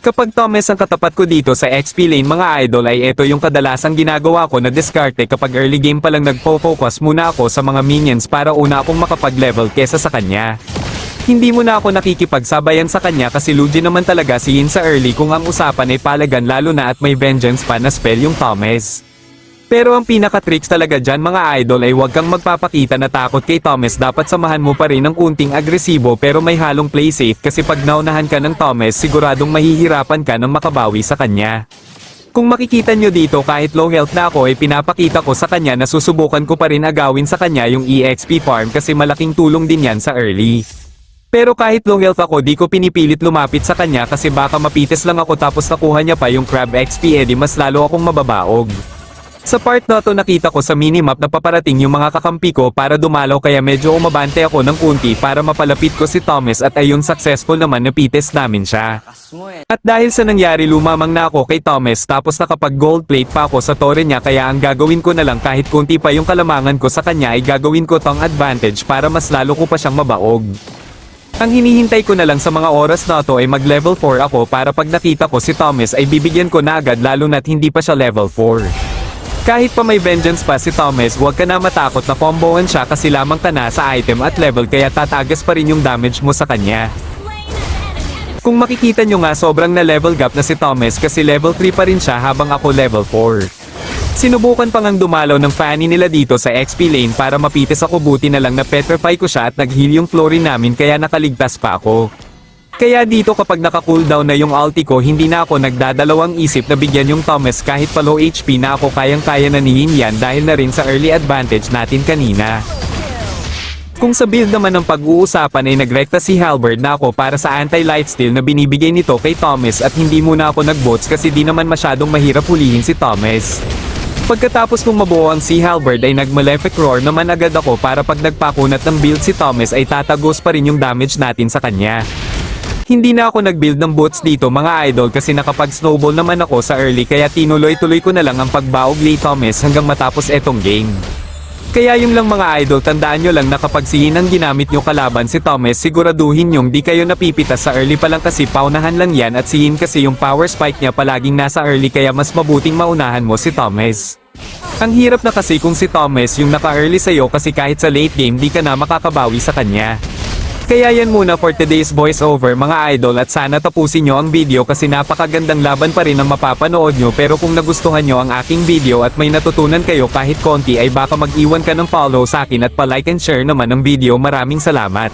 Kapag Thomas ang katapat ko dito sa XP lane mga idol ay ito yung kadalasang ginagawa ko na diskarte kapag early game pa lang nagpo-focus muna ako sa mga minions para una akong makapag-level kesa sa kanya. Hindi mo na ako nakikipagsabayan sa kanya kasi lugi naman talaga si Yin sa early kung ang usapan ay palagan lalo na at may vengeance pa na spell yung Thomas. Pero ang pinaka-tricks talaga dyan mga idol ay huwag kang magpapakita na takot kay Thomas, dapat samahan mo pa rin ng unting agresibo pero may halong play safe kasi pag naunahan ka ng Thomas siguradong mahihirapan ka ng makabawi sa kanya. Kung makikita nyo dito kahit low health na ako ay pinapakita ko sa kanya na susubukan ko pa rin agawin sa kanya yung EXP farm kasi malaking tulong din yan sa early. Pero kahit low health ako di ko pinipilit lumapit sa kanya kasi baka mapites lang ako tapos nakuha niya pa yung crab XP edi mas lalo akong mababaog. Sa part na to nakita ko sa minimap na paparating yung mga kakampi ko para dumalaw kaya medyo umabante ako ng kunti para mapalapit ko si Thomas at ayun successful naman napites namin siya. At dahil sa nangyari lumamang na ako kay Thomas tapos nakapag gold plate pa ako sa tore niya kaya ang gagawin ko na lang kahit kunti pa yung kalamangan ko sa kanya ay gagawin ko tong advantage para mas lalo ko pa siyang mabaog. Ang hinihintay ko na lang sa mga oras na to ay mag level 4 ako para pag nakita ko si Thomas ay bibigyan ko na agad lalo na't hindi pa siya level 4. Kahit pa may vengeance pa si Thomas huwag ka na matakot na comboan siya kasi lamang ka na sa item at level kaya tatagas pa rin yung damage mo sa kanya. Kung makikita nyo nga sobrang na level gap na si Thomas kasi level 3 pa rin siya habang ako level 4. Sinubukan pa ngang dumalaw ng Fanny nila dito sa XP lane para mapites ako buti na lang na petrify ko siya at nag-heal yung Florin namin kaya nakaligtas pa ako. Kaya dito kapag naka-cooldown na yung ulti ko hindi na ako nagdadalawang isip na bigyan yung Thomas kahit pa low HP na ako kayang-kaya na nihin yan dahil na rin sa early advantage natin kanina. Kung sa build naman ng pag-uusapan ay nagrekta si Halberd na ako para sa anti-lifesteal na binibigay nito kay Thomas at hindi muna ako nag-bots kasi di naman masyadong mahirap hulihin si Thomas. Pagkatapos kong mabuo ang si Halberd ay nag-Malefic Roar naman agad ako para pag nagpakunat ng build si Thomas ay tatagos pa rin yung damage natin sa kanya. Hindi na ako nag-build ng boots dito mga idol kasi nakapag-snowball naman ako sa early kaya tinuloy-tuloy ko na lang ang pagbaog ni Thomas hanggang matapos etong game. Kaya yung lang mga idol tandaan nyo lang na kapag si Yin ang ginamit nyo kalaban si Thomas siguraduhin nyong di kayo napipitas sa early pa lang kasi paunahan lang yan at si Yin kasi yung power spike niya palaging nasa early kaya mas mabuting maunahan mo si Thomas. Ang hirap na kasi kung si Thomas yung naka-early sa'yo kasi kahit sa late game di ka na makakabawi sa kanya. Kaya yan muna for today's voiceover mga idol at sana tapusin nyo ang video kasi napakagandang laban pa rin ang mapapanood nyo pero kung nagustuhan nyo ang aking video at may natutunan kayo kahit konti ay baka mag-iwan ka ng follow sa akin at pa-like and share naman ang video. Maraming salamat.